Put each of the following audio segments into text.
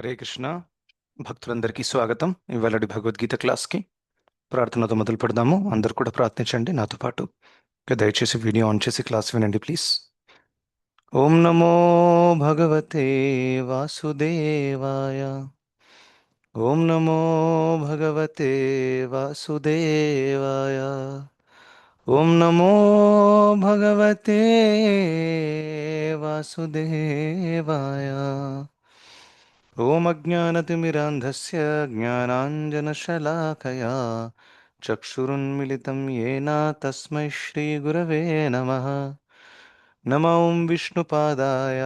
హరే కృష్ణ. భక్తులందరికీ స్వాగతం. ఇవాళటి భగవద్గీత క్లాస్కి ప్రార్థనతో మొదలు పెడదాము. అందరూ కూడా ప్రార్థించండి నాతో పాటు. ఇక దయచేసి వీడియో ఆన్ చేసి క్లాస్ వినండి ప్లీజ్. ఓం నమో భగవతే వాసుదేవాయ. ఓం నమో భగవతే వాసుదేవాయ. ఓం నమో భగవతే వాసుదేవాయ. ఓం అజ్ఞానతిమిరాంధస్య జ్ఞానాంజనశలాకయా చక్షురున్మిలితం येन తస్మై శ్రీగురవే నమః. నమో ఓం విష్ణుపాదాయ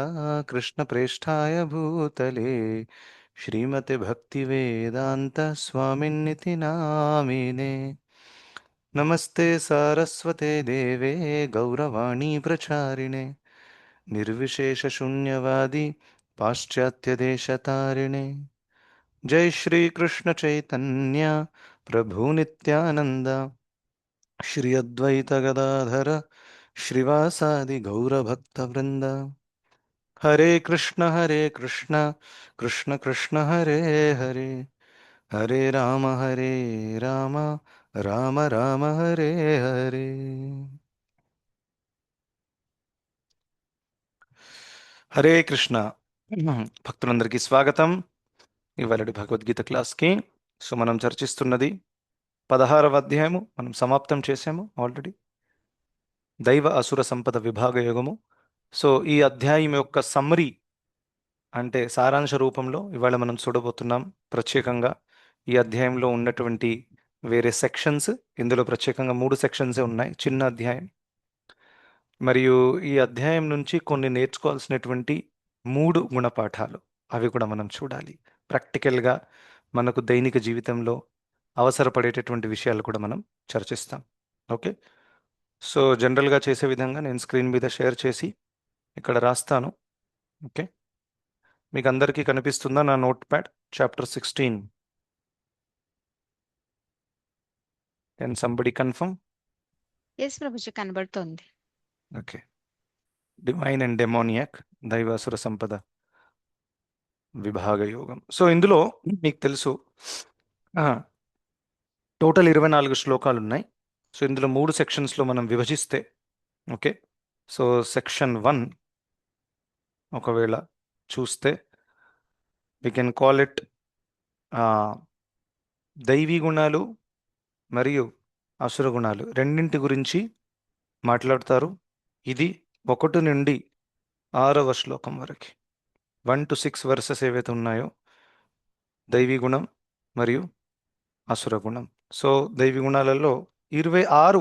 కృష్ణప్రేష్ఠాయ భూతలే శ్రీమతే భక్తివేదాంత స్వామిన్నితి నామినే. నమస్తే సారస్వతే దేవే గౌరవాణీ ప్రచారిణే నిర్విశేషశూన్యవాది పాశ్చాత్యదేశతారిణే. जय श्री कृष्ण चैतन्य प्रभु नित्यानंद श्री अद्वैत गदाधर श्रीवासादि गौरभक्त वृंद. हरे कृष्ण कृष्ण कृष्ण हरे हरे हरे राम राम राम हरे हरे. హరే కృష్ణ. భక్తులందరికీ స్వాగతం ఇవాళటి భగవద్గీత క్లాస్కి. సో మనం చర్చిస్తున్నది 16వ అధ్యాయము. మనం సమాప్తం చేసాము ఆల్రెడీ. దైవ అసుర సంపద విభాగ యోగము. సో ఈ అధ్యాయం యొక్క సమ్మరీ అంటే సారాంశ రూపంలో ఇవాళ మనం చూడబోతున్నాం. ప్రత్యేకంగా ఈ అధ్యాయంలో ఉన్నటువంటి వేరే సెక్షన్స్, ఇందులో ప్రత్యేకంగా 3 సెక్షన్సే ఉన్నాయి. చిన్న అధ్యాయం. మరియు ఈ అధ్యాయం నుంచి కొన్ని నేర్చుకోవాల్సినటువంటి 3 గుణపాఠాలు, అవి కూడా మనం చూడాలి. ప్రాక్టికల్గా మనకు దైనిక జీవితంలో అవసరపడేటటువంటి విషయాలు కూడా మనం చర్చిస్తాం. ఓకే. సో జనరల్గా చేసే విధంగా నేను స్క్రీన్ మీద షేర్ చేసి ఇక్కడ రాస్తాను. ఓకే. మీకు అందరికీ కనిపిస్తుందా నా notepad? Chapter 16. Can somebody confirm? Yes Prabhuji, కనబడుతోంది. ఓకే. డివైన్ అండ్ డెమోనియాక్, దైవాసుర సంపద విభాగ యోగం. సో ఇందులో మీకు తెలుసు టోటల్ 24 శ్లోకాలు ఉన్నాయి. సో ఇందులో 3 సెక్షన్స్లో మనం విభజిస్తే, ఓకే, సో సెక్షన్ 1 ఒకవేళ చూస్తే వి కెన్ కాల్ ఇట్ దైవీ గుణాలు మరియు అసుర గుణాలు రెండింటి గురించి మాట్లాడతారు. ఇది 1 నుండి 6వ శ్లోకం వరకు, 1 to 6 వర్సెస్ ఏవైతే ఉన్నాయో దైవీ గుణం మరియు అసుర గుణం. సో దైవీ గుణాలలో 26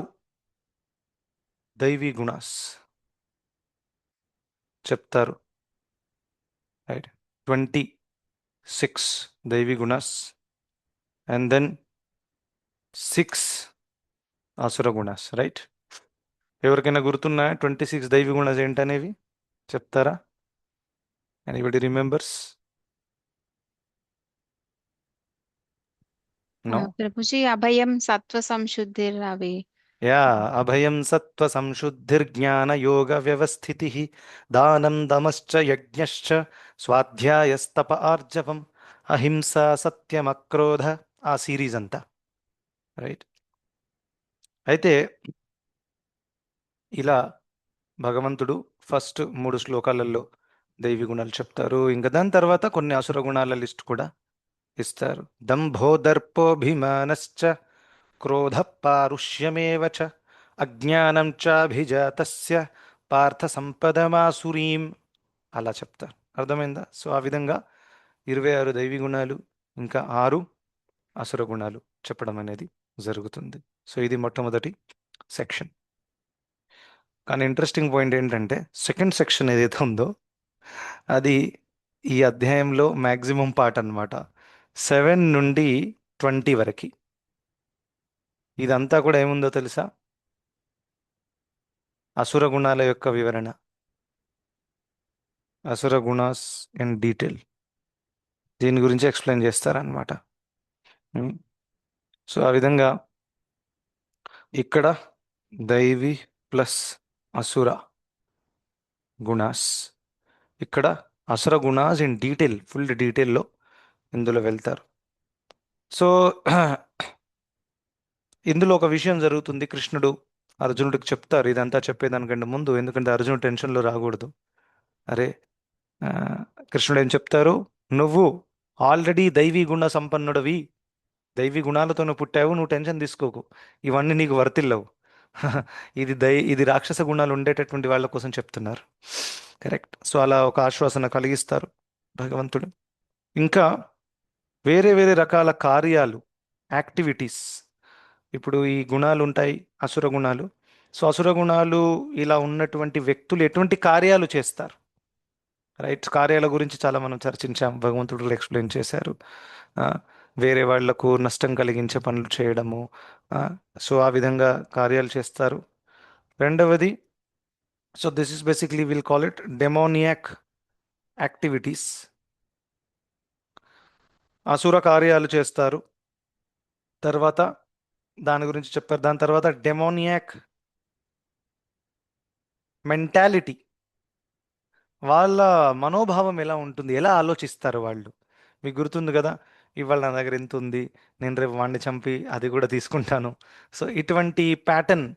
దైవీ గుణాస్ చెప్తారు, రైట్. 26 దైవీ గుణాస్ అండ్ దెన్ 6 అసుర గుణాస్, రైట్. ఎవరికైనా గుర్తున్నాయా 26 దైవీ గుణాస్ ఏంటనేవి? చెప్తారా? Anybody remembers? నో? ప్రభుజీ, అభయం, సత్వ సంశుద్ధి అవి. యా, అభయం సత్వ సంశుద్ధిర్జ్ఞాన యోగ వ్యవస్థితి దానం దమశ్చ యజ్ఞశ్చ స్వాధ్యాయస్తప ఆర్జవం అహింస సత్యం అక్రోధ, ఆ సిరీస్ అంతా, రైట్. అయితే ఇలా భగవంతుడు ఫస్ట్ 3 శ్లోకాలలో దైవీ గుణాలు చెప్తారు. ఇంకా దాని తర్వాత కొన్ని అసుర గుణాల లిస్ట్ కూడా ఇస్తారు. దంభో దర్పోభిమానశ్చ క్రోధ పారుష్యమేవ చ అజ్ఞానం చాభిజాతస్య పార్థ సంపదమాసురీం, అలా చెప్తారు. అర్థమైందా? సో ఆ విధంగా 26 దైవీ గుణాలు ఇంకా 6 అసుర గుణాలు చెప్పడం అనేది జరుగుతుంది. సో ఇది మొట్టమొదటి సెక్షన్. కానీ ఇంట్రెస్టింగ్ పాయింట్ ఏంటంటే సెకండ్ సెక్షన్ ఏదైతే ఉందో అది ఈ అధ్యాయంలో మ్యాక్సిమం పార్ట్ అన్నమాట. 7 నుండి 20 వరకు ఇదంతా కూడా ఏముందో తెలుసా? అసుర గుణాల యొక్క వివరణ, అసుర గుణాస్ ఇన్ డీటెయిల్, దీని గురించి ఎక్స్ప్లెయిన్ చేస్తారనమాట. సో ఆ విధంగా ఇక్కడ దైవి ప్లస్ అసుర గుణాస్, ఇక్కడ అసుర గుణాస్ ఇన్ డీటెయిల్, ఫుల్ డీటెయిల్లో ఇందులో వెళ్తారు. సో ఇందులో ఒక విషయం జరుగుతుంది. కృష్ణుడు అర్జునుడికి చెప్తారు ఇదంతా చెప్పేదానికంటే ముందు, ఎందుకంటే అర్జునుడు టెన్షన్లో రాకూడదు. అరే, ఆ, కృష్ణుడు ఏం చెప్తారు, నువ్వు ఆల్రెడీ దైవీ గుణ సంపన్నుడివి, దైవీ గుణాలతో నువ్వు పుట్టావు, నువ్వు టెన్షన్ తీసుకోకు, ఇవన్నీ నీకు వర్తిల్లవు. ఇది రాక్షస గుణాలు ఉండేటటువంటి వాళ్ళ కోసం చెప్తున్నారు. కరెక్ట్. సో అలా ఒక ఆశ్వాసన కలిగిస్తారు భగవంతుడు. ఇంకా వేరే వేరే రకాల కార్యాలు, యాక్టివిటీస్. ఇప్పుడు ఈ గుణాలు ఉంటాయి, అసుర గుణాలు. సో అసుర గుణాలు ఇలా ఉన్నటువంటి వ్యక్తులు ఎటువంటి కార్యాలు చేస్తారు, రైట్? కార్యాల గురించి చాలా మనం చర్చించాం, భగవంతుడు ఎక్స్ప్లెయిన్ చేశారు. ఆ, వేరే వాళ్లకు నష్టం కలిగించే పనులు చేయడము. ఆ, సో ఆ విధంగా కార్యాలు చేస్తారు. రెండవది, so this is basically will call it demoniac activities. అసుర కార్యాలు చేస్తారు. తర్వాత దాని గురించి చెప్పారు. దాని తర్వాత డెమోనియాక్ మెంటాలిటీ, వాళ్ళ మనోభావం ఎలా ఉంటుంది, ఎలా ఆలోచిస్తారు వాళ్ళు. మీకు గుర్తుంది కదా, ఇవాళ నా దగ్గర ఎంత ఉంది, నేను రేపు వాడిని చంపి అది కూడా తీసుకుంటాను. సో ఇటువంటి ప్యాటర్న్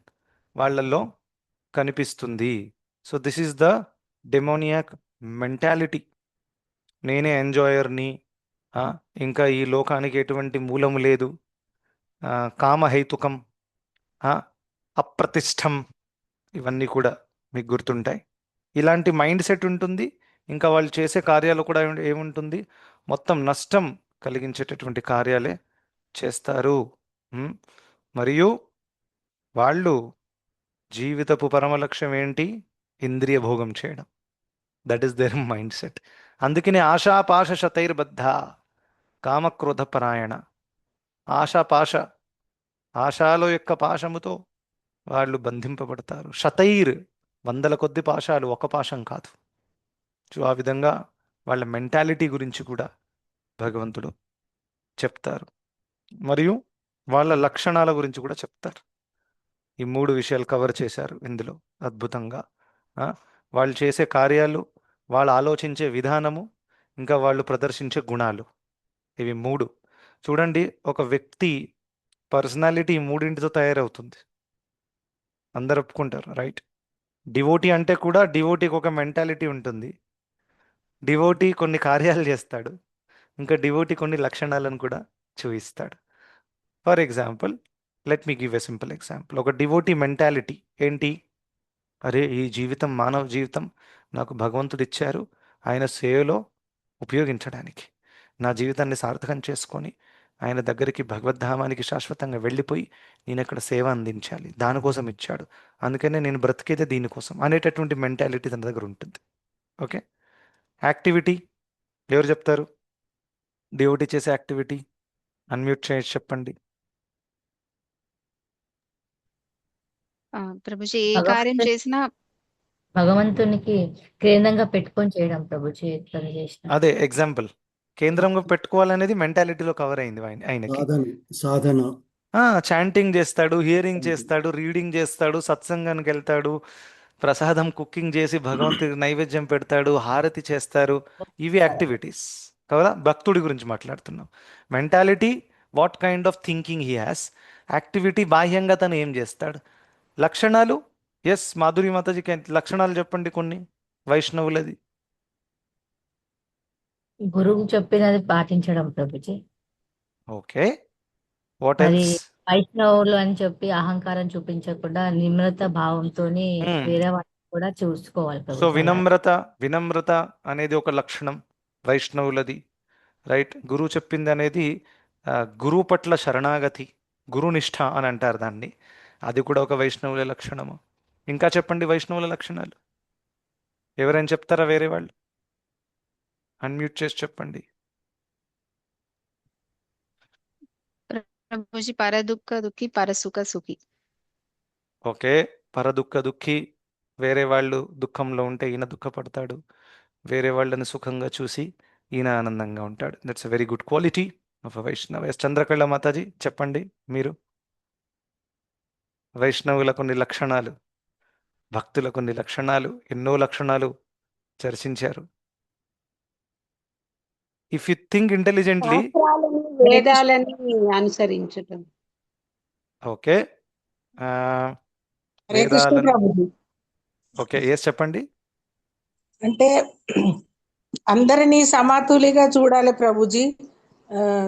వాళ్ళల్లో కనిపిస్తుంది. So this is the demoniac mentality. నేనే ఎంజాయర్ని, ఇంకా ఈ లోకానికి ఎటువంటి మూలము లేదు, కామహైతుకం, ఆ, అప్రతిష్టం, ఇవన్నీ కూడా మీకు గుర్తుంటాయి. ఇలాంటి మైండ్ సెట్ ఉంటుంది. ఇంకా వాళ్ళు చేసే కార్యాలు కూడా ఏముంటుంది, మొత్తం నష్టం కలిగించేటటువంటి కార్యాలే చేస్తారు. ఉమ్, మరియు వాళ్ళు జీవితపు పరమ లక్ష్యం ఏంటి, ఇంద్రియ భోగం చేయడం. That is their mind set. అందుకనే ఆశాపాశ శతైర్బద్ధ కామక్రోధ పరాయణ. ఆశాపాశ, ఆశాల యొక్క పాశముతో వాళ్ళు బంధింపబడతారు. శతైర్, వందల కొద్ది పాశాలు, ఒక పాశం కాదు. సో ఆ విధంగా వాళ్ళ మెంటాలిటీ గురించి కూడా భగవంతుడు చెప్తారు. మరియు వాళ్ళ లక్షణాల గురించి కూడా చెప్తారు. ఈ మూడు విషయాలు కవర్ చేశారు ఇందులో అద్భుతంగా. ఆ, వాళ్ళు చేసే కార్యాలు, వాళ్ళు ఆలోచించే విధానము, ఇంకా వాళ్ళు ప్రదర్శించే గుణాలు, ఇవి మూడు. చూడండి, ఒక వ్యక్తి పర్సనాలిటీ ఈ మూడింటితో తయారవుతుంది. అందరు ఒప్పుకుంటారు, రైట్? డివోటీ అంటే కూడా డివోటీకి ఒక మెంటాలిటీ ఉంటుంది. డివోటీ కొన్ని కార్యాలు చేస్తాడు, ఇంకా డివోటీ కొన్ని లక్షణాలను కూడా చూపిస్తాడు. For example, let me give a simple example. ఒక డివోటీ మెంటాలిటీ ఏంటి, అరే ఈ జీవితం, మానవ జీవితం నాకు భగవంతుడు ఇచ్చారు ఆయన సేవలో ఉపయోగించడానికి, నా జీవితాన్ని సార్థకం చేసుకొని ఆయన దగ్గరికి, భగవద్ధామానికి శాశ్వతంగా వెళ్ళిపోయి నేను ఇక్కడ సేవ అందించాలి, దానికోసం ఇచ్చాడు, అందుకనే నేను బ్రతికేదే దీనికోసం అనేటటువంటి మెంటాలిటీ తన దగ్గర ఉంటుంది. ఓకే. యాక్టివిటీ, ఎవరు చెప్తారు? డివోటీ చేసే యాక్టివిటీ అన్మ్యూట్ చేసి చెప్పండి. ప్రభుజీ ఏ కార్యం భగవంతుని చేసినా భగవంతునికి కేంద్రంగా పెట్టుకొని చేయడం ప్రభుజీ ఎట్లా చేసిన అదే ఎగ్జాంపుల్, కేంద్రంగా పెట్టుకోవాలనేది మెంటాలిటీలో కవర్ అయింది ఆయనకి. సాధన సాధన చాంటింగ్ చేస్తాడు, హియరింగ్ చేస్తాడు, రీడింగ్ చేస్తాడు, సత్సంగానికి వెళ్తాడు, ప్రసాదం కుకింగ్ చేసి భగవంతుడికి నైవేద్యం పెడతాడు, హారతి చేస్తారు. ఇవి యాక్టివిటీస్ కదా. భక్తుడి గురించి మాట్లాడుతున్నాం. Mentality, what kind of thinking he has. Activity, బాహ్యంగా తను ఏం చేస్తాడు. లక్షణాలు, ఎస్ మాధురి మాతాజీకి లక్షణాలు చెప్పండి కొన్ని వైష్ణవులది. గురువు చెప్పినది పాటించడం ప్రభుజీ. ఓకే, వాట్ మరి ఎల్స్? వైష్ణవులు అని చెప్పి అహంకారం చూపించకుండా నిమ్రత భావంతోని వేరే వాళ్ళని కూడా చూసుకోవాలి సో ప్రభుజీ. వినమ్రత, వినమ్రత అనేది ఒక లక్షణం వైష్ణవులది, రైట్? గురువు చెప్పింది అనేది గురువు పట్ల శరణాగతి, గురునిష్ఠ అని అంటారు దాన్ని. అది కూడా ఒక వైష్ణవుల లక్షణము. ఇంకా చెప్పండి వైష్ణవుల లక్షణాలు. ఎవరైనా చెప్తారా వేరే వాళ్ళు? అన్మ్యూట్ చేసి చెప్పండి. ప్రభుజీ పరదుఃఖ దుఃఖి పరసుఖ సుఖి. ఓకే, పరదుఃఖ దుఃఖి, వేరే వాళ్ళు దుఃఖంలో ఉంటే ఈయన దుఃఖపడతాడు, వేరే వాళ్ళని సుఖంగా చూసి ఈయన ఆనందంగా ఉంటాడు. That's a very good quality of a Vaishnav. Yes Chandrakala Mataji చెప్పండి మీరు. వైష్ణవుల కొన్ని లక్షణాలు, భక్తుల కొన్ని లక్షణాలు, ఎన్నో లక్షణాలు చర్చించారు. ఇఫ్ యు థింక్ ఇంటెలిజెంట్లీ, శాస్త్రాలని హరే కృష్ణ. వేదాలని అనుసరించటం. ఓకే, హరే కృష్ణ వేదాలను, ప్రభుజీ. ఓకే, ఎస్ చెప్పండి. అంటే అందరినీ సమతులిగా చూడాలి ప్రభుజీ.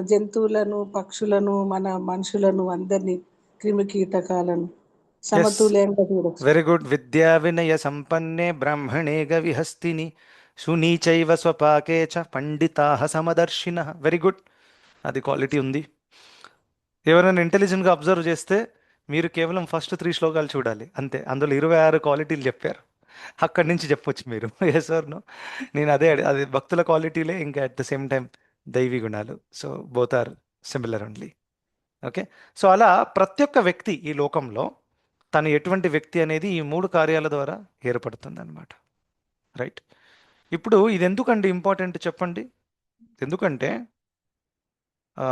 జంతువులను, పక్షులను, మన మనుషులను, అందరినీ, క్రిమి కీటకాలను ఎస్, సమతుల్యంగా చూడొచ్చు. Very good. విద్యా వినయ సంపన్నే బ్రాహ్మణే గవిహస్తిని సునీచైవ స్వపాకే చ పండితాః సమదర్శినః. వెరీ గుడ్, అది క్వాలిటీ ఉంది. ఎవరైనా ఇంటెలిజెంట్గా అబ్జర్వ్ చేస్తే మీరు కేవలం ఫస్ట్ 3 శ్లోకాలు చూడాలి అంతే, అందులో 26 క్వాలిటీలు చెప్పారు. అక్కడి నుంచి చెప్పొచ్చు మీరు. Yes or no? నేను అది భక్తుల క్వాలిటీలే, ఇంకా అట్ ద సేమ్ టైం దైవీ గుణాలు. So both are similar only. Okay, so అలా ప్రతి ఒక్క వ్యక్తి ఈ లోకంలో తను ఎటువంటి వ్యక్తి అనేది ఈ 3 కార్యాల ద్వారా ఏర్పడుతుంది అనమాట. రైట్, ఇప్పుడు ఇది ఎందుకండి ఇంపార్టెంట్ చెప్పండి. ఎందుకంటే ఆ,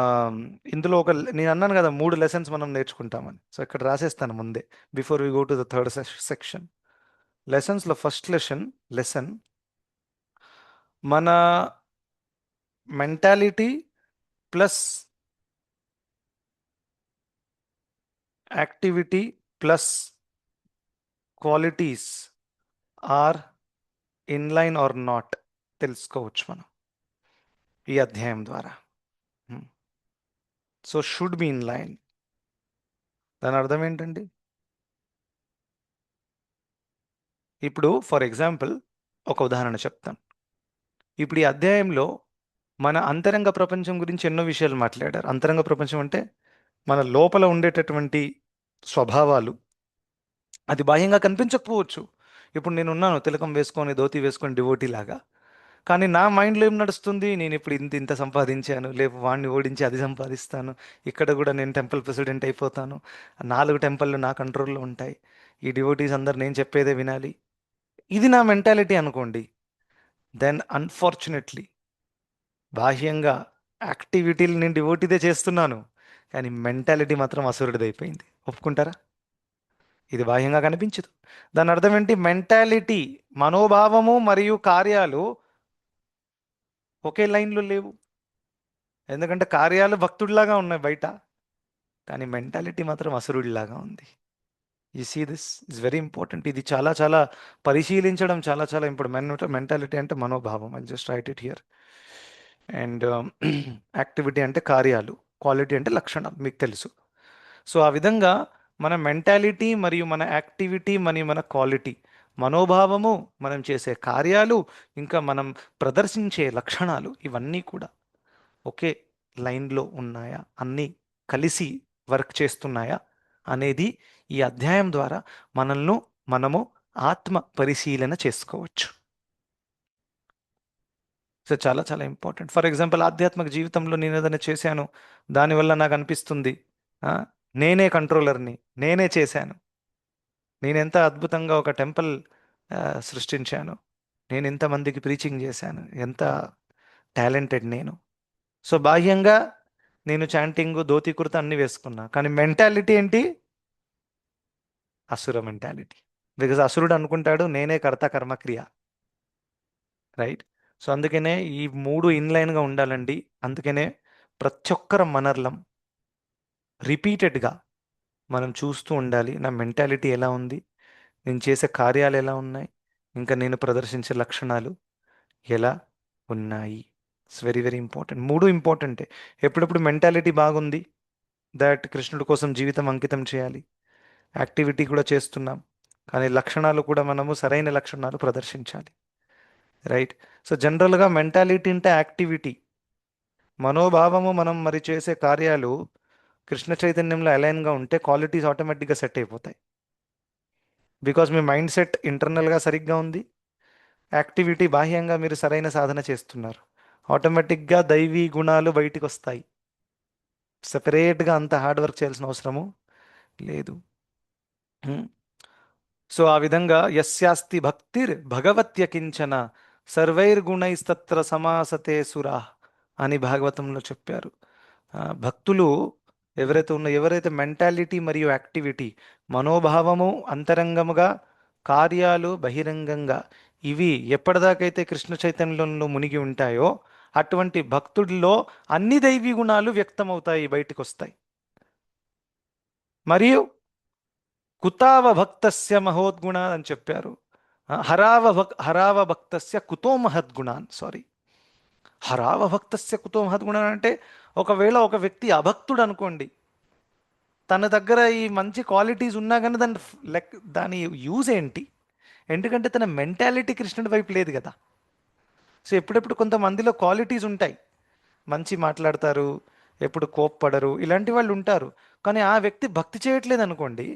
ఇందులో నేను అన్నాను కదా 3 లెసన్స్ మనం నేర్చుకుంటామని. సో ఇక్కడ రాసేస్తాను ముందే, before we go to the third section. లెసన్స్లో ఫస్ట్ లెసన్ మన mentality plus activity plus qualities are inline or not తెలుసుకోవచ్చు మనం ఈ అధ్యాయం ద్వారా. So should be in line, దాని అర్థం ఏంటండి? ఇప్పుడు ఫర్ ఎగ్జాంపుల్ ఒక ఉదాహరణ చెప్తాను. ఇప్పుడు ఈ అధ్యాయంలో మన అంతరంగ ప్రపంచం గురించి ఎన్నో విషయాలు మాట్లాడారు. అంతరంగ ప్రపంచం అంటే మన లోపల ఉండేటటువంటి స్వభావాలు. అది బాహ్యంగా కనిపించకపోవచ్చు. ఇప్పుడు నేను ఉన్నాను తిలకం వేసుకొని, ధోతి వేసుకొని, డివోటీ లాగా. కానీ నా మైండ్లో ఏం నడుస్తుంది? నేను ఇప్పుడు ఇంత సంపాదించాను, లేపు వాడిని ఓడించి అది సంపాదిస్తాను, ఇక్కడ కూడా నేను టెంపుల్ ప్రెసిడెంట్ అయిపోతాను, 4 టెంపుల్లు నా కంట్రోల్లో ఉంటాయి, ఈ డివోటీస్ అందరు నేను చెప్పేదే వినాలి. ఇది నా మెంటాలిటీ అనుకోండి. దెన్ అన్ఫార్చునేట్లీ బాహ్యంగా యాక్టివిటీలు నేను డివోటీదే చేస్తున్నాను, కానీ మెంటాలిటీ మాత్రం అసురుడిదైపోయింది. ఒప్పుకుంటారా? ఇది బాహ్యంగా కనిపించదు. దాని అర్థం ఏంటి? మెంటాలిటీ, మనోభావము మరియు కార్యాలు ఒకే లైన్లో లేవు. ఎందుకంటే కార్యాలు భక్తుడిలాగా ఉన్నాయి బయట, కానీ మెంటాలిటీ మాత్రం అసురుడిలాగా ఉంది. You see this is very important. ఇది చాలా చాలా పరిశీలించడం చాలా చాలా ఇంపార్టెంట్. మెంటాలిటీ అంటే మనోభావం. I just write it here. And activity అంటే కార్యాలు, క్వాలిటీ అంటే లక్షణం, మీకు తెలుసు. సో ఆ విధంగా మన మెంటాలిటీ మరియు మన యాక్టివిటీ మరియు మన క్వాలిటీ, మనోభావము, మనం చేసే కార్యాలు, ఇంకా మనం ప్రదర్శించే లక్షణాలు, ఇవన్నీ కూడా ఒకే లైన్లో ఉన్నాయా, అన్నీ కలిసి వర్క్ చేస్తున్నాయా అనేది ఈ అధ్యాయం ద్వారా మనము ఆత్మ పరిశీలన చేసుకోవచ్చు. సో చాలా చాలా ఇంపార్టెంట్. ఫర్ ఎగ్జాంపుల్ ఆధ్యాత్మిక జీవితంలో నేను ఏదైనా చేశాను, దానివల్ల నాకు అనిపిస్తుంది నేనే కంట్రోలర్ని, నేనే చేశాను, నేను ఎంత అద్భుతంగా ఒక టెంపుల్ సృష్టించాను, నేను ఎంతమందికి ప్రీచింగ్ చేశాను, ఎంత టాలెంటెడ్ నేను. సో బాహ్యంగా నేను చాంటింగ్, ధోతి కుర్త అన్ని వేసుకున్నా, కానీ మెంటాలిటీ ఏంటి? అసుర మెంటాలిటీ. బికాజ్ అసురుడు అనుకుంటాడు నేనే కర్త కర్మక్రియ. రైట్. సో అందుకనే ఈ 3 ఇన్లైన్గా ఉండాలండి. అందుకనే ప్రతి ఒక్కరు మనర్లం రిపీటెడ్గా మనం చూస్తూ ఉండాలి, నా మెంటాలిటీ ఎలా ఉంది, నేను చేసే కార్యాలు ఎలా ఉన్నాయి, ఇంకా నేను ప్రదర్శించే లక్షణాలు ఎలా ఉన్నాయి. It's very very important. 3 ఇంపార్టెంటే. ఎప్పుడెప్పుడు మెంటాలిటీ బాగుంది, దట్ కృష్ణుడి కోసం జీవితం అంకితం చేయాలి, యాక్టివిటీ కూడా చేస్తున్నాం, కానీ లక్షణాలు కూడా మనము సరైన లక్షణాలు ప్రదర్శించాలి. రైట్. సో జనరల్గా మెంటాలిటీ అంటే యాక్టివిటీ, మనోభావము, మనం మరి చేసే కార్యాలు కృష్ణ చైతన్యంలో అలైన్గా ఉంటే క్వాలిటీస్ ఆటోమేటిక్గా సెట్ అయిపోతాయి. బికాజ్ మీ మైండ్ సెట్ ఇంటర్నల్గా సరిగ్గా ఉంది, యాక్టివిటీ బాహ్యంగా మీరు సరైన సాధన చేస్తున్నారు, ఆటోమేటిక్గా దైవీ గుణాలు బయటికి వస్తాయి. సెపరేట్గా అంత హార్డ్ వర్క్ చేయాల్సిన అవసరము లేదు. సో ఆ విధంగా యస్యాస్తి భక్తిర్ భగవత్యకించన సర్వైర్గుణైస్తత్ర సమాసతే సురా అని భాగవతంలో చెప్పారు. భక్తులు ఎవరైతే మెంటాలిటీ మరియు యాక్టివిటీ, మనోభావము అంతరంగముగా, కార్యాలు బహిరంగంగా, ఇవి ఎప్పటిదాకైతే కృష్ణ చైతన్యంలో మునిగి ఉంటాయో అటువంటి భక్తుడిలో అన్ని దైవీ గుణాలు వ్యక్తమవుతాయి, బయటికి వస్తాయి. మరియు కుతావ భక్తస్య మహోద్గుణ అని చెప్పారు. హరావ భక్తస్య కుతో మహద్గుణాన్. సారీ, హరావ భక్తస్య కుతో మహద్గుణాన్ అంటే ఒకవేళ ఒక వ్యక్తి అభక్తుడు అనుకోండి, తన దగ్గర ఈ మంచి క్వాలిటీస్ ఉన్నా కానీ దాని యూజ్ ఏంటి? ఎందుకంటే తన మెంటాలిటీ కృష్ణుడి వైపు లేదు కదా. సో ఎప్పుడెప్పుడు కొంతమందిలో క్వాలిటీస్ ఉంటాయి, మంచి మాట్లాడతారు, ఎప్పుడు కోప్పడరు, ఇలాంటి వాళ్ళు ఉంటారు. కానీ ఆ వ్యక్తి భక్తి చేయట్లేదు అనుకోండి,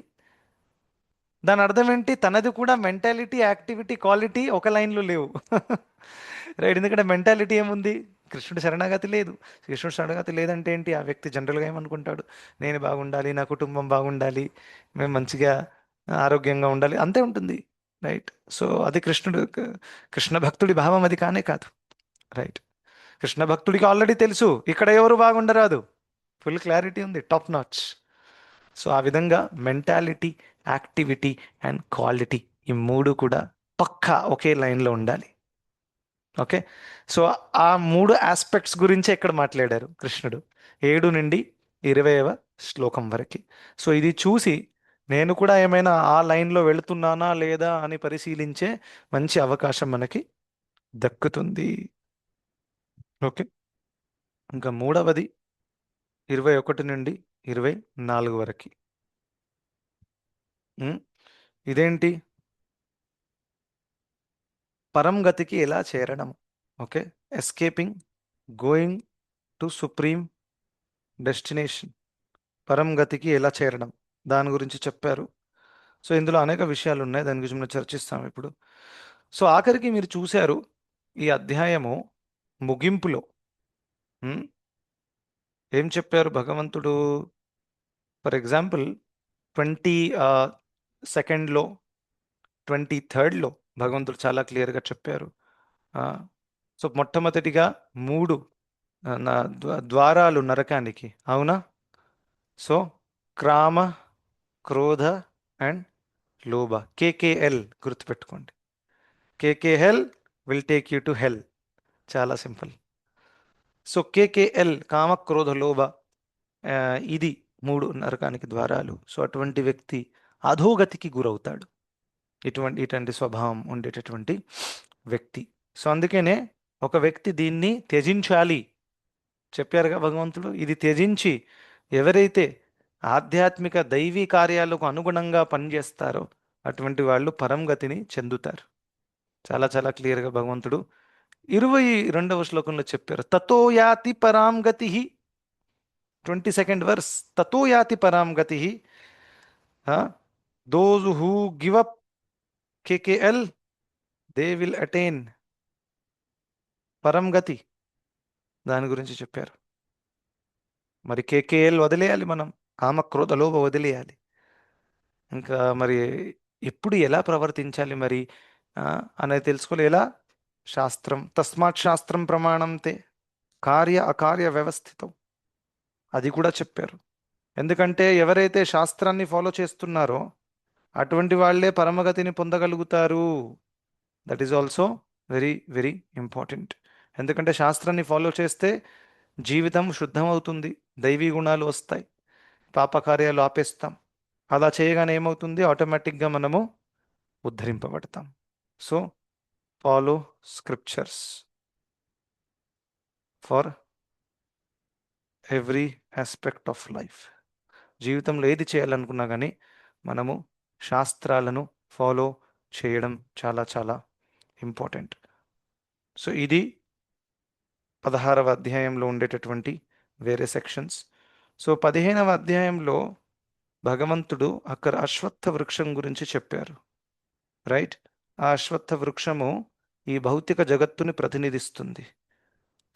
దాని అర్థం ఏంటి? తనది కూడా మెంటాలిటీ, యాక్టివిటీ, క్వాలిటీ ఒక లైన్లో లేవు. రైట్. ఎందుకంటే మెంటాలిటీ ఏముంది? కృష్ణుడు శరణాగతి లేదు. కృష్ణుడు శరణాగతి లేదంటే ఏంటి? ఆ వ్యక్తి జనరల్గా ఏమనుకుంటాడు? నేను బాగుండాలి, నా కుటుంబం బాగుండాలి, మేము మంచిగా ఆరోగ్యంగా ఉండాలి, అంతే ఉంటుంది. రైట్. సో అది కృష్ణ భక్తుడి భావం అది కానే కాదు. రైట్. కృష్ణ భక్తుడికి ఆల్రెడీ తెలుసు ఇక్కడ ఎవరు బాగుండరాదు, ఫుల్ క్లారిటీ ఉంది, టాప్ నాచ్. సో ఆ విధంగా మెంటాలిటీ, యాక్టివిటీ అండ్ క్వాలిటీ, ఈ మూడు కూడా పక్కా ఒకే లైన్లో ఉండాలి. ఓకే. సో ఆ మూడు ఆస్పెక్ట్స్ గురించే ఇక్కడ మాట్లాడారు కృష్ణుడు 7 నుండి 20వ శ్లోకం వరకు. సో ఇది చూసి నేను కూడా ఏమైనా ఆ లైన్లో వెళుతున్నానా లేదా అని పరిశీలించే మంచి అవకాశం మనకి దక్కుతుంది. ఓకే. ఇంకా మూడవది 21 నుండి 24 వరకు. ఇదేంటి? పరంగతికి ఎలా చేరడం. Okay. Escaping, going to supreme destination. పరంగతికి ఎలా చేరడం, దాని గురించి చెప్పారు. సో ఇందులో అనేక విషయాలు ఉన్నాయి, దాని గురించి మనం చర్చిస్తాం ఇప్పుడు. సో ఆఖరికి మీరు చూశారు ఈ అధ్యాయము ముగింపులో ఏం చెప్పారు భగవంతుడు. ఫర్ ఎగ్జాంపుల్ 22nd, 23rd భగవంతుడు చాలా క్లియర్గా చెప్పారు. సో మొట్టమొదటిగా 3 ద్వారాలు నరకానికి, అవునా? సో క్రామ, క్రోధ అండ్ లోభ, కేకేఎల్ గుర్తుపెట్టుకోండి. KKL will take you to hell. చాలా సింపుల్. సో కేకేఎల్, కామ, క్రోధ, లోభ, ఇది 3 నరకానికి ద్వారాలు. సో అటువంటి వ్యక్తి అధోగతికి గురవుతాడు, ఇటువంటి స్వభావం ఉండేటటువంటి వ్యక్తి. సో అందుకనే ఒక వ్యక్తి దీన్ని త్యజించాలి చెప్పారుగా భగవంతుడు. ఇది త్యజించి ఎవరైతే ఆధ్యాత్మిక దైవీ కార్యాలకు అనుగుణంగా పనిచేస్తారో అటువంటి వాళ్ళు పరంగతిని చెందుతారు. చాలా చాలా క్లియర్గా భగవంతుడు 22వ శ్లోకంలో చెప్పారు. తతో యాతి పరాం గతి, 22nd verse, తతో యాతి పరాం గతి, those who give up KKL they will attain పరం గతి. దాని గురించి చెప్పారు. మరి కేకేఎల్ వదిలేయాలి, మనం కామక్రోధ లోభ వదిలేయాలి. ఇంకా మరి ఎప్పుడు ఎలా ప్రవర్తించాలి మరి అనేది తెలుసుకోవాలి. ఎలా? శాస్త్రం, తస్మాత్ శాస్త్రం ప్రమాణంతే కార్య అకార్య వ్యవస్థితం, అది కూడా చెప్పారు. ఎందుకంటే ఎవరైతే శాస్త్రాన్ని ఫాలో చేస్తున్నారో అటువంటి వాళ్ళే పరమగతిని పొందగలుగుతారు. That is also very very important. ఎందుకంటే శాస్త్రాన్ని ఫాలో చేస్తే జీవితం శుద్ధమవుతుంది, దైవీ గుణాలు వస్తాయి, పాపకార్యాలు ఆపేస్తాం. అలా చేయగానే ఏమవుతుంది? ఆటోమేటిక్గా మనము ఉద్ధరింపబడతాం. So follow scriptures for every aspect of life. జీవితంలో ఏది చేయాలనుకున్నా కానీ మనము శాస్త్రాలను ఫాలో చేయడం చాలా చాలా ఇంపార్టెంట్. సో ఇది 16వ అధ్యాయంలో ఉండేటటువంటి వేరే సెక్షన్స్. సో 15వ అధ్యాయంలో భగవంతుడు అక్కడ అశ్వత్థ వృక్షం గురించి చెప్పారు. రైట్. ఆ అశ్వత్థ వృక్షము ఈ భౌతిక జగత్తుని ప్రతినిధిస్తుంది.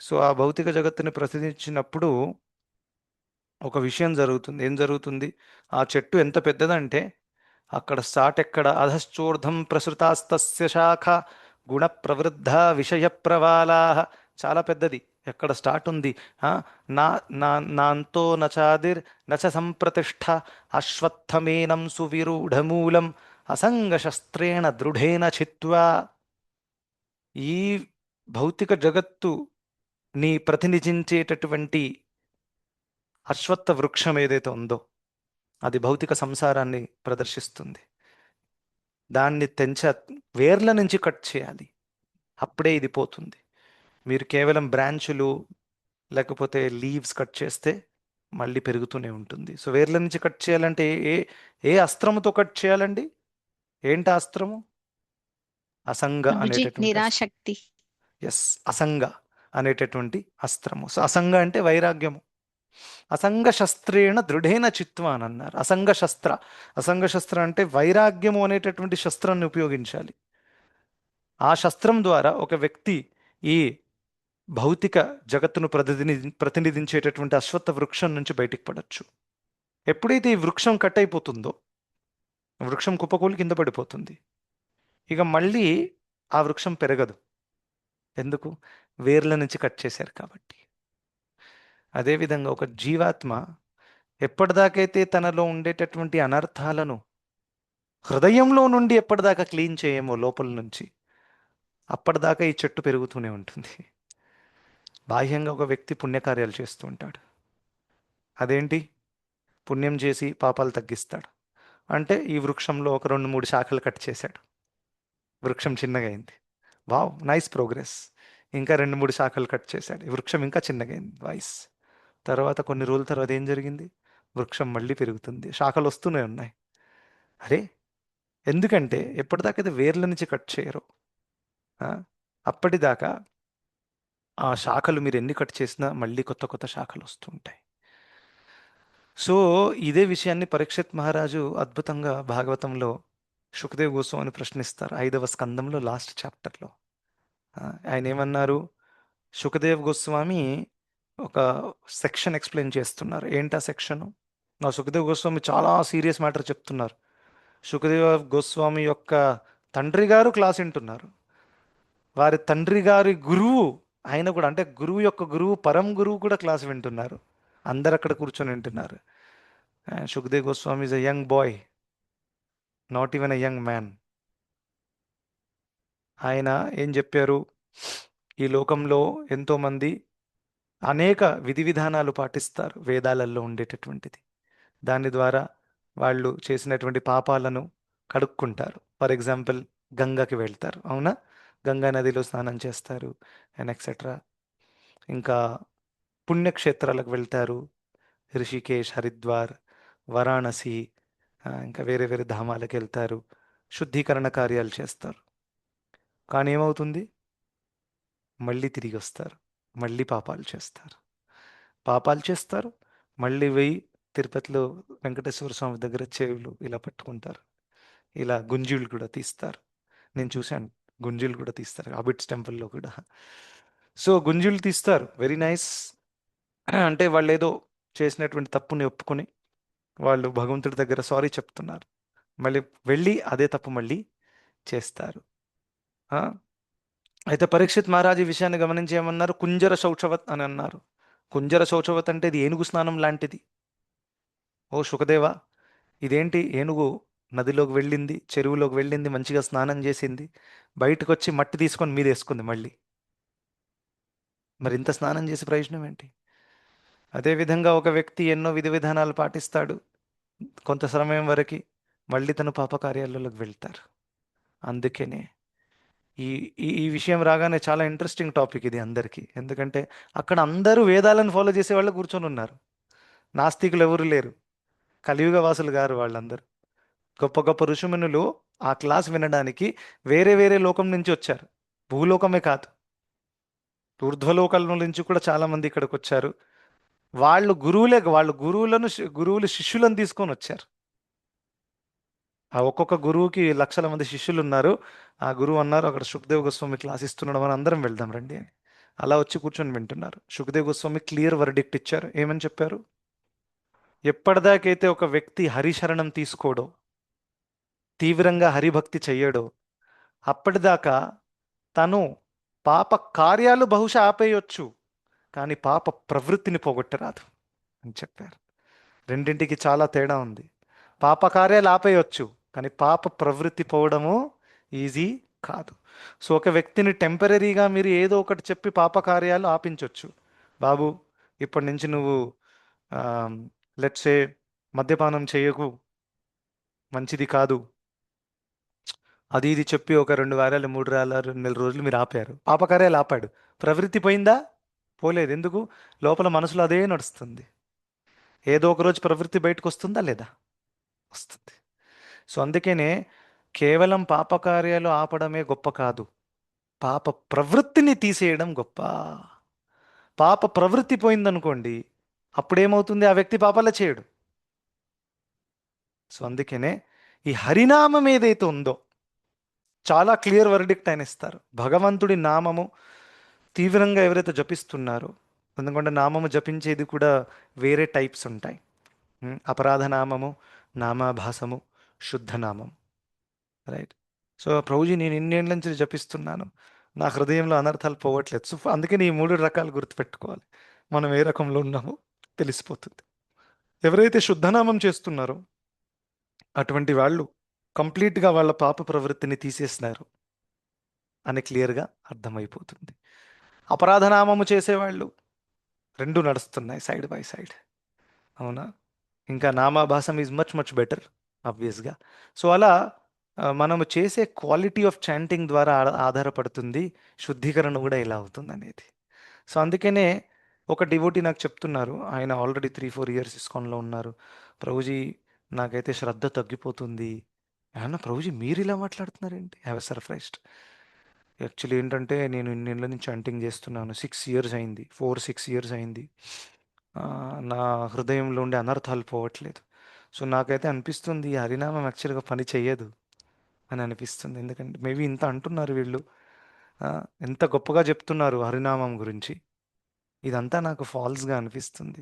సో ఆ భౌతిక జగత్తుని ప్రతినిధించినప్పుడు ఒక విషయం జరుగుతుంది. ఏం జరుగుతుంది? ఆ చెట్టు ఎంత పెద్దదంటే అక్కడ స్టార్ట్ ఎక్కడ? అధశ్చోర్ధం ప్రసృతాస్తస్య శాఖ గుణ ప్రవృద్ధ విషయ ప్రవాలా. చాలా పెద్దది. ఎక్కడ స్టార్ట్ ఉంది? నాంతో నచాదిర్ నచ సంప్రతిష్ఠ అశ్వత్థమేనం సువిరూఢమూలం అసంగశస్త్రేణ దృఢేన చిత్వా. ఈ భౌతిక జగత్తు నీ ప్రతినిధించేటటువంటి అశ్వత్థ వృక్షం ఏదైతే ఉందో అది భౌతిక సంసారాన్ని ప్రదర్శిస్తుంది. దాన్ని వేర్ల నుంచి కట్ చేయాలి, అప్పుడే ఇది పోతుంది. మీరు కేవలం బ్రాంచులు లేకపోతే లీవ్స్ కట్ చేస్తే మళ్ళీ పెరుగుతూనే ఉంటుంది. సో వేర్ల నుంచి కట్ చేయాలంటే ఏ ఏ అస్త్రముతో కట్ చేయాలండి? ఏంటి ఆ అస్త్రము? అసంగ ప్రభుజీ అనేటటువంటి నిరాశక్తి. ఎస్, అసంగ అనేటటువంటి అస్త్రము. సో అసంగ అంటే వైరాగ్యము. అసంగ శస్త్రేణ దృఢేన చిత్వా అని అన్నారు. అసంగ శస్త్ర, అసంగ శస్త్ర అంటే వైరాగ్యము అనేటటువంటి శస్త్రాన్ని ఉపయోగించాలి. ఆ శస్త్రం ద్వారా ఒక వ్యక్తి ఈ భౌతిక జగత్తును ప్రతినిధించేటటువంటి అశ్వత్థ వృక్షం నుంచి బయటికి పడచ్చు. ఎప్పుడైతే ఈ వృక్షం కట్ అయిపోతుందో వృక్షం కుప్పకూలి కింద పడిపోతుంది. ఇక మళ్ళీ ఆ వృక్షం పెరగదు. ఎందుకు? వేర్ల నుంచి కట్ చేశారు కాబట్టి. అదేవిధంగా ఒక జీవాత్మ ఎప్పటిదాకైతే తనలో ఉండేటటువంటి అనర్థాలను హృదయంలో నుండి ఎప్పటిదాకా క్లీన్ చేయమో లోపల నుంచి, అప్పటిదాకా ఈ చెట్టు పెరుగుతూనే ఉంటుంది. బాహ్యంగా ఒక వ్యక్తి పుణ్యకార్యాలు చేస్తూ ఉంటాడు. అదేంటి? పుణ్యం చేసి పాపాలు తగ్గిస్తాడు. అంటే ఈ వృక్షంలో ఒక 2-3 శాఖలు కట్ చేశాడు, వృక్షం చిన్నగా అయింది. Wow, nice progress. ఇంకా 2-3 శాఖలు కట్ చేశాడు, ఈ వృక్షం ఇంకా చిన్నగా అయింది. వాయిస్ తర్వాత కొన్ని రోజుల తర్వాత ఏం జరిగింది? వృక్షం మళ్ళీ పెరుగుతుంది, శాఖలు వస్తూనే ఉన్నాయి. అరే, ఎందుకంటే ఎప్పటిదాకా అయితే వేర్ల నుంచి కట్ చేయరు అప్పటిదాకా ఆ శాఖలు మీరు ఎన్ని కట్ చేసినా మళ్ళీ కొత్త కొత్త శాఖలు వస్తూ ఉంటాయి. సో ఇదే విషయాన్ని పరీక్షిత్ మహారాజు అద్భుతంగా భాగవతంలో శుకదేవ్ గోస్వామిని ప్రశ్నిస్తారు. 5వ స్కందంలో లాస్ట్ చాప్టర్లో ఆయన ఏమన్నారు? శుకదేవ్ గోస్వామి ఒక సెక్షన్ ఎక్స్ప్లెయిన్ చేస్తున్నారు. ఏంటా సెక్షను? నా సుఖదేవ్ గోస్వామి చాలా సీరియస్ మ్యాటర్ చెప్తున్నారు. శుకదేవ గోస్వామి యొక్క తండ్రి గారు క్లాస్ వింటున్నారు. వారి తండ్రి గారి గురువు, ఆయన కూడా అంటే గురువు యొక్క గురువు, పరం గురువు కూడా క్లాస్ వింటున్నారు. అందరు అక్కడ కూర్చొని వింటున్నారు. Shukdev Goswami is a young boy, not even a young man. ఆయన ఏం చెప్పారు? ఈ లోకంలో ఎంతోమంది అనేక విధి విధానాలు పాటిస్తారు, వేదాలలో ఉండేటటువంటిది. దాని ద్వారా వాళ్ళు చేసినటువంటి పాపాలను కడుక్కుంటారు. ఫర్ ఎగ్జాంపుల్ గంగాకి వెళ్తారు, అవునా? గంగా నదిలో స్నానం చేస్తారు అండ్ ఎక్సెట్రా. ఇంకా పుణ్యక్షేత్రాలకు వెళ్తారు, రిషికేశ్, హరిద్వార్, వారాణసి, ఇంకా వేరే వేరే ధామాలకు వెళ్తారు, శుద్ధీకరణ కార్యాలు చేస్తారు. కానీ ఏమవుతుంది? మళ్ళీ తిరిగి వస్తారు, మళ్ళీ పాపాలు చేస్తారు, మళ్ళీ వెయ్యి తిరుపతిలో వెంకటేశ్వర స్వామి దగ్గర చెవులు ఇలా పట్టుకుంటారు, ఇలా గుంజీలు కూడా తీస్తారు. నేను చూశాను, గుంజీలు కూడా తీస్తారు అబిట్స్ టెంపుల్లో కూడా. సో గుంజీలు తీస్తారు, వెరీ నైస్. అంటే వాళ్ళు ఏదో చేసినటువంటి తప్పుని ఒప్పుకొని వాళ్ళు భగవంతుడి దగ్గర సారీ చెప్తున్నారు. మళ్ళీ వెళ్ళి అదే తప్పు మళ్ళీ చేస్తారు. అయితే పరీక్షిత్ మహారాజ్ ఈ విషయాన్ని గమనించి ఏమన్నారు? కుంజర శౌచవత్ అని అన్నారు. కుంజర శౌచవత్ అంటే ఇది ఏనుగు స్నానం లాంటిది. ఓ శుకదేవా, ఇదేంటి? ఏనుగు నదిలోకి వెళ్ళింది, చెరువులోకి వెళ్ళింది, మంచిగా స్నానం చేసింది, బయటకు వచ్చి మట్టి తీసుకొని మీద వేసుకుంది మళ్ళీ. మరి ఇంత స్నానం చేసి ప్రయోజనం ఏంటి? అదేవిధంగా ఒక వ్యక్తి ఎన్నో విధి విధానాలు పాటిస్తాడు, కొంత సమయం వరకు మళ్ళీ తను పాపకార్యాలలోకి వెళ్తారు. అందుకనే ఈ ఈ విషయం రాగానే చాలా ఇంట్రెస్టింగ్ టాపిక్ ఇది అందరికీ. ఎందుకంటే అక్కడ అందరూ వేదాలను ఫాలో చేసే వాళ్ళు కూర్చొని ఉన్నారు, నాస్తికులు ఎవరు లేరు, కలియుగ వాసులు గారు వాళ్ళందరూ. గొప్ప గొప్ప ఋషిమునులు ఆ క్లాస్ వినడానికి వేరే వేరే లోకం నుంచి వచ్చారు, భూలోకమే కాదు, ఊర్ధ్వలోకాల నుంచి కూడా చాలా మంది ఇక్కడికి వచ్చారు. వాళ్ళు గురువులు శిష్యులను తీసుకొని వచ్చారు. ఆ ఒక్కొక్క గురువుకి లక్షల మంది శిష్యులు ఉన్నారు. ఆ గురువు అన్నారు, అక్కడ శుకదేవ్ గోస్వామి క్లాస్ ఇస్తున్నాడు, మనం అందరం వెళ్దాం రండి అని. అలా వచ్చి కూర్చొని వింటున్నారు. శుకదేవ్ గోస్వామి క్లియర్ వర్డిక్ట్ ఇచ్చారు. ఏమని చెప్పారు? ఎప్పటిదాకైతే ఒక వ్యక్తి హరిశరణం తీసుకోడో, తీవ్రంగా హరిభక్తి చెయ్యడో, అప్పటిదాకా తను పాప కార్యాలు బహుశా ఆపేయొచ్చు, కానీ పాప ప్రవృత్తిని పోగొట్టరాదు అని చెప్పారు. రెండింటికి చాలా తేడా ఉంది. పాప కార్యాలు ఆపేయొచ్చు, కానీ పాప ప్రవృత్తి పోవడము ఈజీ కాదు. సో ఒక వ్యక్తిని టెంపరీగా మీరు ఏదో ఒకటి చెప్పి పాపకార్యాలు ఆపించవచ్చు. బాబు, ఇప్పటి నుంచి నువ్వు లెట్సే మద్యపానం చేయకు, మంచిది కాదు, అది ఇది చెప్పి ఒక 2 వారాలు 3 వారాలు 2 నెల రోజులు మీరు ఆపారు. పాపకార్యాలు ఆపాడు. ప్రవృత్తి పోయిందా? పోలేదు. ఎందుకు? లోపల మనసులో అదే నడుస్తుంది. ఏదో ఒక రోజు ప్రవృత్తి బయటకు వస్తుందా లేదా? వస్తుంది. సో అందుకనే కేవలం పాపకార్యాలు ఆపడమే గొప్ప కాదు, పాప ప్రవృత్తిని తీసేయడం గొప్ప. పాప ప్రవృత్తి పోయిందనుకోండి, అప్పుడేమవుతుంది? ఆ వ్యక్తి పాపాలే చేయడు. సో అందుకనే ఈ హరినామం ఏదైతే ఉందో చాలా క్లియర్ వర్డిక్ట్ ఆయన ఇస్తారు. భగవంతుడి నామము తీవ్రంగా ఎవరైతే జపిస్తున్నారో, ఎందుకంటే నామము జపించేది కూడా వేరే టైప్స్ ఉంటాయి. అపరాధ నామము, నామాభాసము, శుద్ధ నామం, రైట్? సో ప్రభుజీ, నేను ఇన్నేళ్ళ నుంచి జపిస్తున్నాను, నా హృదయంలో అనర్థాలు పోవట్లేదు. సో అందుకని ఈ 3 రకాలు గుర్తుపెట్టుకోవాలి. మనం ఏ రకంలో ఉన్నామో తెలిసిపోతుంది. ఎవరైతే శుద్ధనామం చేస్తున్నారో అటువంటి వాళ్ళు కంప్లీట్గా వాళ్ళ పాప ప్రవృత్తిని తీసేసినారు అని క్లియర్గా అర్థమైపోతుంది. అపరాధనామము చేసేవాళ్ళు 2 నడుస్తున్నాయి సైడ్ బై సైడ్, అవునా? ఇంకా నామాభాసం ఈజ్ మచ్ మచ్ బెటర్ ఆబ్వియస్గా. సో అలా మనము చేసే క్వాలిటీ ఆఫ్ చాంటింగ్ ద్వారా ఆధారపడుతుంది శుద్ధీకరణ కూడా ఎలా అవుతుంది అనేది. సో అందుకనే ఒక డివోటీ నాకు చెప్తున్నారు, ఆయన ఆల్రెడీ 3-4 ఇయర్స్ ఇస్కాన్లో ఉన్నారు. ప్రభుజీ, నాకైతే శ్రద్ధ తగ్గిపోతుంది. ఏమన్నా ప్రభుజీ మీరు ఇలా మాట్లాడుతున్నారేంటి? I was surprised. యాక్చువల్లీ ఏంటంటే నేను ఇన్నేళ్ళ నుంచి చాంటింగ్ చేస్తున్నాను, 6 ఇయర్స్ అయింది, 4-6 ఇయర్స్ అయింది. నా హృదయంలో ఉండే అనర్థాలు పోవట్లేదు. సో నాకైతే అనిపిస్తుంది ఈ హరినామం యాక్చువల్గా పని చెయ్యదు అని అనిపిస్తుంది. ఎందుకంటే మేబీ ఇంత అంటున్నారు వీళ్ళు, ఎంత గొప్పగా చెప్తున్నారు హరినామం గురించి, ఇదంతా నాకు ఫాల్స్గా అనిపిస్తుంది.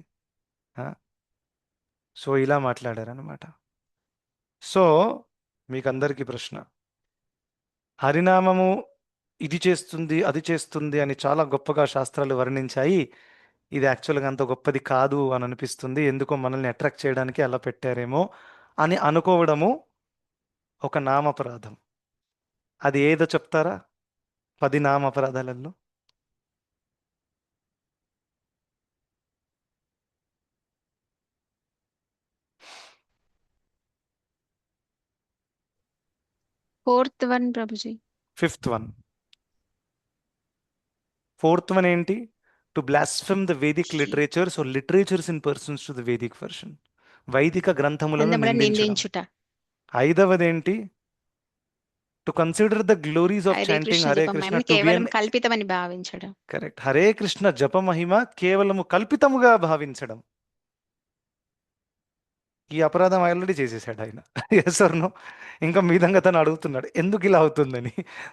సో ఇలా మాట్లాడారనమాట. సో మీకు అందరికీ ప్రశ్న, హరినామము ఇది చేస్తుంది అది చేస్తుంది అని చాలా గొప్పగా శాస్త్రాలు వర్ణించాయి. ఇది యాక్చువల్గా అంత గొప్పది కాదు అని అనిపిస్తుంది. ఎందుకో మనల్ని అట్రాక్ట్ చేయడానికి అలా పెట్టారేమో అని అనుకోవడము ఒక నామపరాధం. అది ఏదో చెప్తారా? 10 నామపరాధాలలో ఫోర్త్ వన్ ప్రభుజీ. 5th one. 4th వన్ ఏంటి? To blaspheme the vedic literatures or literatures in persons to the vedic version. వైదిక గ్రంథములను గ్రంథములను నిందించడం. నిందించుట. 5వది ఏంటి? To consider the glories of Hare chanting Krishna Hare జపం కృష్ణ మహిమ టు బి కేవలం అన్ కల్పితమని భావించడం. కరెక్ట్. హరే కృష్ణ జప మహిమ కేవలము కల్పితముగా భావించడం. ఈ అపరాధం ఆల్రెడీ చేసేసాడు ఆయన. Yes or no? ఇంకా మీదంగా తను అడుగుతున్నాడు ఎందుకు ఇలా అవుతుందని.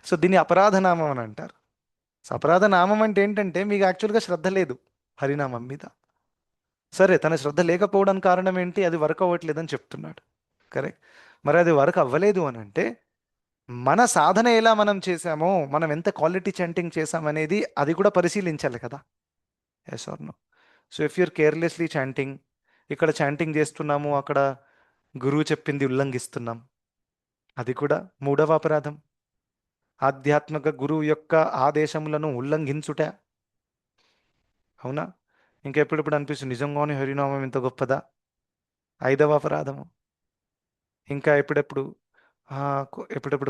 సో దీన్ని అపరాధ నామం అని అంటారు. సో అపరాధ నామం అంటే ఏంటంటే మీకు యాక్చువల్గా శ్రద్ధ లేదు హరినామం మీద. సరే, తన శ్రద్ధ లేకపోవడానికి కారణం ఏంటి? అది వర్క్ అవ్వట్లేదని చెప్తున్నాడు. కరెక్ట్. మరి అది వర్క్ అవ్వలేదు అని అంటే మన సాధన ఎలా మనం చేసామో, మనం ఎంత క్వాలిటీ చాంటింగ్ చేసామనేది అది కూడా పరిశీలించాలి కదా. Yes or no? So if your carelessly chanting, ఇక్కడ చాంటింగ్ చేస్తున్నాము, అక్కడ గురువు చెప్పింది ఉల్లంఘిస్తున్నాం, అది కూడా 3వ అపరాధం. ఆధ్యాత్మిక గురువు యొక్క ఆదేశములను ఉల్లంఘించుట, అవునా? ఇంకా ఎప్పుడెప్పుడు అనిపిస్తుంది నిజంగానే హరినామం ఇంత గొప్పదా? 5వ అపరాధము. ఇంకా ఎప్పుడెప్పుడు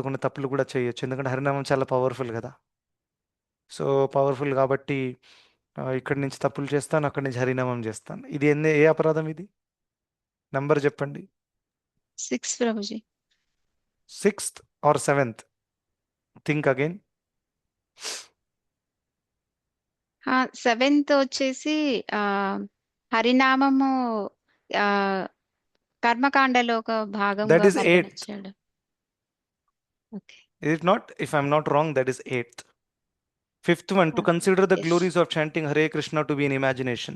కొన్ని తప్పులు కూడా చేయొచ్చు, ఎందుకంటే హరినామం చాలా పవర్ఫుల్ కదా. సో పవర్ఫుల్ కాబట్టి ఇక్కడి నుంచి తప్పులు చేస్తాను, అక్కడి నుంచి హరినామం చేస్తాను. ఇది ఏ అపరాధం? ఇది నంబర్ చెప్పండి. 6 Prabhuji. 6th or 7th? Think again. 7th వచ్చేసి హరినామము ఆ కర్మకాండలో ఒక That భాగంగా is 8th. పరిగణించాడు. Okay. Is it not? If I'm not wrong, that is 8th. 5th one, to consider the Yes. glories of chanting Hare Krishna to be in imagination.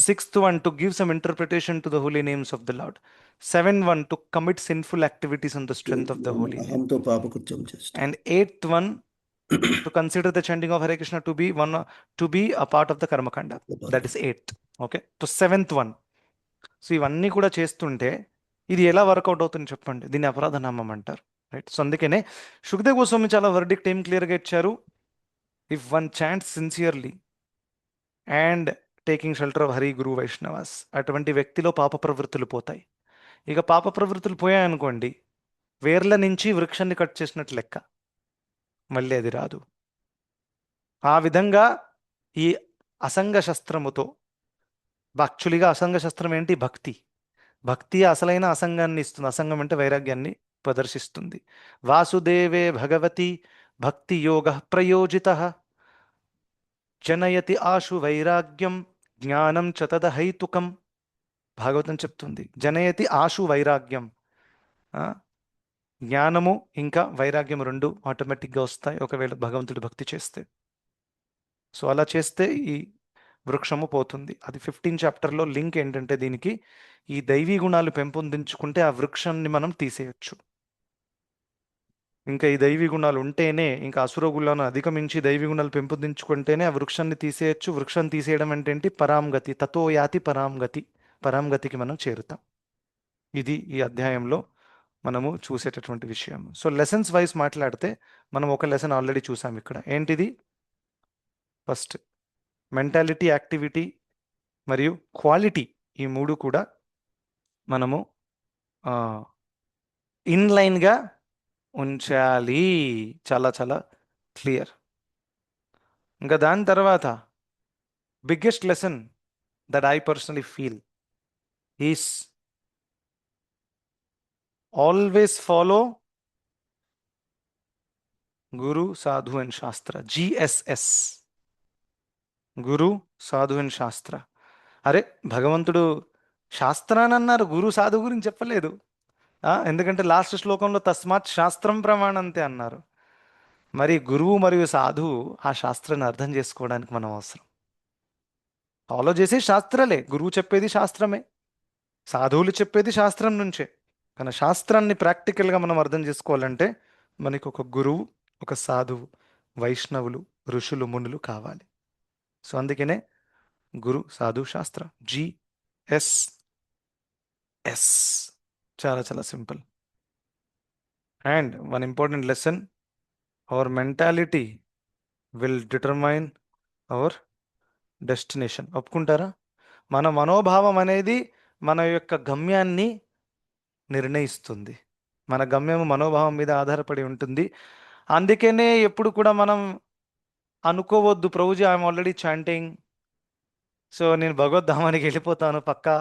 6th one, to give some interpretation to the holy names of the Lord. 7th one, to commit sinful activities on the strength of the holy name. అహంతో పాపకృత్యం చేస్తాం. And 8th one, to consider the chanting of Hare Krishna to be a part of the Karmakanda. That is 8th. Okay. So 7th one. So ఇవన్నీ కూడా చేస్తుంటే ఇది ఎలా work out అవుతుంది చెప్పండి? దీన్ని అపరాధ నామం అంటారు. రైట్. సో అందుకనే సుఖదేవ్ గోస్వామి చాలా వర్డిక్ట్ ఏం క్లియర్గా ఇచ్చారు, if one chants sincerely and taking shelter of Hari guru Vaishnavas, అటువంటి వ్యక్తిలో పాప ప్రవృత్తులు పోతాయి. ఇక పాప ప్రవృత్తులు పోయాయనుకోండి, వేర్ల నుంచి వృక్షాన్ని కట్ చేసినట్లు లెక్క, మళ్ళీ అది రాదు. ఆ విధంగా ఈ అసంగ శస్త్రముతో, యాక్చువల్గా అసంగ శస్త్రం ఏంటి? భక్తి. భక్తి అసలైన అసంగాన్ని ఇస్తుంది. అసంగం అంటే వైరాగ్యాన్ని ప్రదర్శిస్తుంది. వాసుదేవే భగవతి భక్తి యోగ ప్రయోజిత జనయతి ఆశు వైరాగ్యం జ్ఞానం చ తదహైతుకం. భాగవతం చెప్తుంది, జనయతి ఆశు వైరాగ్యం. ఆ, జ్ఞానము ఇంకా వైరాగ్యం రెండు ఆటోమేటిక్గా వస్తాయి ఒకవేళ భగవంతుడి భక్తి చేస్తే. సో అలా చేస్తే ఈ వృక్షము పోతుంది. అది 15th చాప్టర్లో లింక్ ఏంటంటే దీనికి, ఈ దైవీ గుణాలు పెంపొందించుకుంటే ఆ వృక్షాన్ని మనం తీసేయచ్చు. ఇంకా ఈ దైవీ గుణాలు ఉంటేనే, ఇంకా అసుర గుణాలను అధిగమించి దైవీ గుణాలు పెంపొందించుకుంటేనే ఆ వృక్షాన్ని తీసేయచ్చు. వృక్షాన్ని తీసేయడం అంటే ఏంటి? పరాంగతి. తతో యాతి పరాంగతి. పరాంగతికి మనం చేరుతాం. ఇది ఈ అధ్యాయంలో మనము చూసేటటువంటి విషయం. సో లెసన్స్ వైజ్ మాట్లాడితే మనం ఒక లెసన్ ఆల్రెడీ చూసాం ఇక్కడ. ఏంటిది? ఫస్ట్ మెంటాలిటీ, యాక్టివిటీ మరియు క్వాలిటీ, ఈ మూడు కూడా మనము ఇన్లైన్గా ఉంచాలి. చాలా చాలా క్లియర్. ఇంకా దాని తర్వాత biggest lesson that I personally feel is always follow guru, sadhu and శాస్త్ర. GSS, గురు, సాధు అండ్ శాస్త్ర. అరే భగవంతుడు శాస్త్రాన్ని అన్నారు, గురు సాధు గురించి చెప్పలేదు. ఎందుకంటే లాస్ట్ శ్లోకంలో తస్మాత్ శాస్త్రం ప్రమాణంతే అన్నారు. మరి గురువు మరియు సాధువు ఆ శాస్త్రాన్ని అర్థం చేసుకోవడానికి మనం అవసరం. ఫాలో చేసే శాస్త్రాలే, గురువు చెప్పేది శాస్త్రమే, సాధువులు చెప్పేది శాస్త్రం నుంచే. కానీ శాస్త్రాన్ని ప్రాక్టికల్గా మనం అర్థం చేసుకోవాలంటే మనకి ఒక గురువు, ఒక సాధువు, వైష్ణవులు, ఋషులు, మునులు కావాలి. సో అందుకనే గురు, సాధు, శాస్త్ర. GSS. చాలా చాలా simple. And one important lesson, our mentality will determine our destination. ఒప్పుకుంటారా? మన మనోభావం అనేది మన యొక్క గమ్యాన్ని నిర్ణయిస్తుంది. మన గమ్యము మనోభావం మీద ఆధారపడి ఉంటుంది. అందుకనే ఎప్పుడు కూడా మనం అనుకోవద్దు, Prabhuji I'm already chanting, so నేను భగవద్ధామానికి వెళ్ళిపోతాను పక్కా.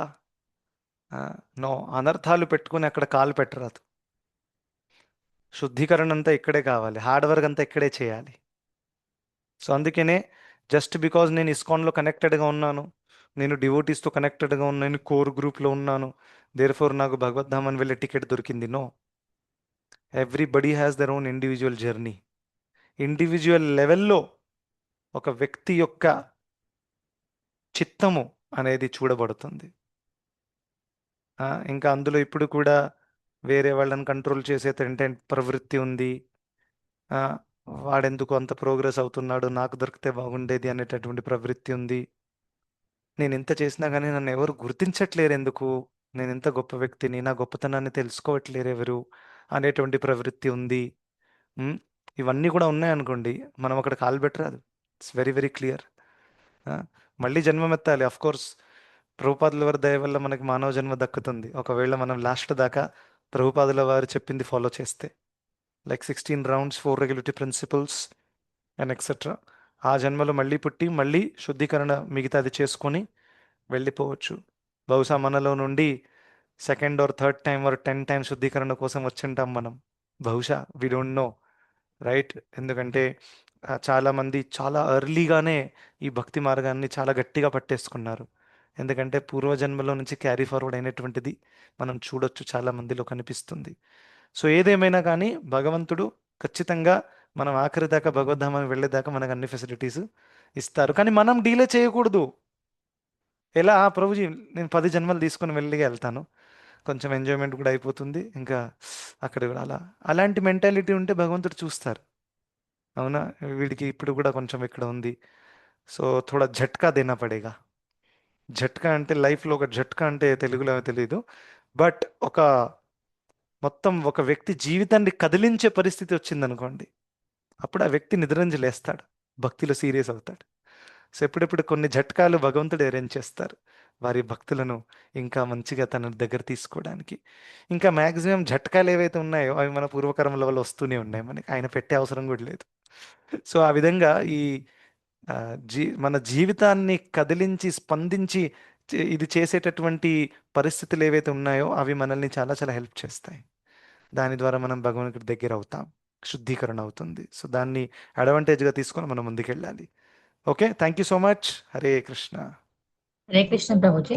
నో, అనర్థాలు పెట్టుకుని అక్కడ కాలు పెట్టరాదు. శుద్ధీకరణ అంతా ఇక్కడే కావాలి, హార్డ్ వర్క్ అంతా ఇక్కడే చేయాలి. సో అందుకనే జస్ట్ బికాజ్ నేను ఇస్కాన్లో కనెక్టెడ్గా ఉన్నాను, నేను డివోటీస్తో కనెక్టెడ్గా ఉన్నాను, నేను కోర్ గ్రూప్లో ఉన్నాను, దేర్ఫోర్ నాకు భగవద్ధామని వెళ్ళే టికెట్ దొరికింది. No, everybody has their own individual journey. Individual లెవెల్లో ఒక వ్యక్తి యొక్క చిత్తము అనేది చూడబడుతుంది. ఇంకా అందులో ఇప్పుడు కూడా వేరే వాళ్ళని కంట్రోల్ చేసే ప్రవృత్తి ఉంది. వాడెందుకు అంత ప్రోగ్రెస్ అవుతున్నాడు, నాకు దొరికితే బాగుండేది అనేటటువంటి ప్రవృత్తి ఉంది. నేను ఇంత చేసినా కానీ నన్ను ఎవరు గుర్తించట్లేరు, ఎందుకు, నేను ఇంత గొప్ప వ్యక్తిని, నా గొప్పతనాన్ని తెలుసుకోవట్లేరు ఎవరు అనేటువంటి ప్రవృత్తి ఉంది. ఇవన్నీ కూడా ఉన్నాయనుకోండి, మనం అక్కడ కాలు పెట్టరాదు. It's very very clear. మళ్ళీ జన్మమెత్తాలి. అఫ్ కోర్స్ ప్రభుపాదుల వారి దయ వల్ల మనకి మానవ జన్మ దక్కుతుంది, ఒకవేళ మనం లాస్ట్ దాకా ప్రభుపాదుల వారు చెప్పింది ఫాలో చేస్తే. Like 16 rounds, 4 regulatory principles and etcetera. ఆ జన్మలో మళ్ళీ పుట్టి మళ్ళీ శుద్ధీకరణ మిగతాది చేసుకొని వెళ్ళిపోవచ్చు. బహుశా మనలో నుండి second or third time or 10 times శుద్ధీకరణ కోసం వచ్చింటాం మనం. బహుశా వి డోంట్ నో, రైట్? ఎందుకంటే చాలామంది చాలా ఎర్లీగానే ఈ భక్తి మార్గాన్ని చాలా గట్టిగా పట్టేసుకున్నారు. ఎందుకంటే పూర్వజన్మలో నుంచి క్యారీ ఫార్వర్డ్ అయినటువంటిది మనం చూడొచ్చు, చాలా మందిలో కనిపిస్తుంది. సో ఏదేమైనా కానీ భగవంతుడు ఖచ్చితంగా మనం ఆఖరి దాకా భగవద్ధామానికి వెళ్ళేదాకా మనకు అన్ని ఫెసిలిటీస్ ఇస్తారు. కానీ మనం డీలే చేయకూడదు. ఎలా? ప్రభుజీ నేను 10 జన్మలు తీసుకొని వెళ్తాను, కొంచెం ఎంజాయ్మెంట్ కూడా అయిపోతుంది, ఇంకా అక్కడ కూడా అలాంటి మెంటాలిటీ ఉంటే భగవంతుడు చూస్తారు. అవునా, వీడికి ఇప్పుడు కూడా కొంచెం ఇక్కడ ఉంది, సో థోడా झटका देना पड़ेगा. झटका అంటే లైఫ్లో ఒక झटका అంటే తెలుగులో తెలియదు, బట్ ఒక మొత్తం ఒక వ్యక్తి జీవితాన్ని కదిలించే పరిస్థితి వచ్చిందనుకోండి, అప్పుడు ఆ వ్యక్తి నిద్రించి లేస్తాడు, భక్తిలో సీరియస్ అవుతాడు. సో ఎప్పుడెప్పుడు కొన్ని జట్కాలు భగవంతుడు అరేంజ్ చేస్తారు వారి భక్తులను ఇంకా మంచిగా తన దగ్గర తీసుకోవడానికి. ఇంకా మ్యాక్సిమం జట్కాలు ఏవైతే ఉన్నాయో అవి మన పూర్వకర్మల వల్ల వస్తూనే ఉన్నాయి, మనకి ఆయన పెట్టే అవసరం కూడా లేదు. సో ఆ విధంగా ఈ మన జీవితాన్ని కదిలించి స్పందించి ఇది చేసేటటువంటి పరిస్థితులు ఏవైతే ఉన్నాయో అవి మనల్ని చాలా చాలా హెల్ప్ చేస్తాయి. దాని ద్వారా మనం భగవంతుడి దగ్గర అవుతాం, శుద్ధీకరణ అవుతుంది. సో దాన్ని అడ్వాంటేజ్గా తీసుకొని మనం ముందుకెళ్ళాలి. Okay, thank you so much. Hare Krishna. Hare Krishna Prabhuji.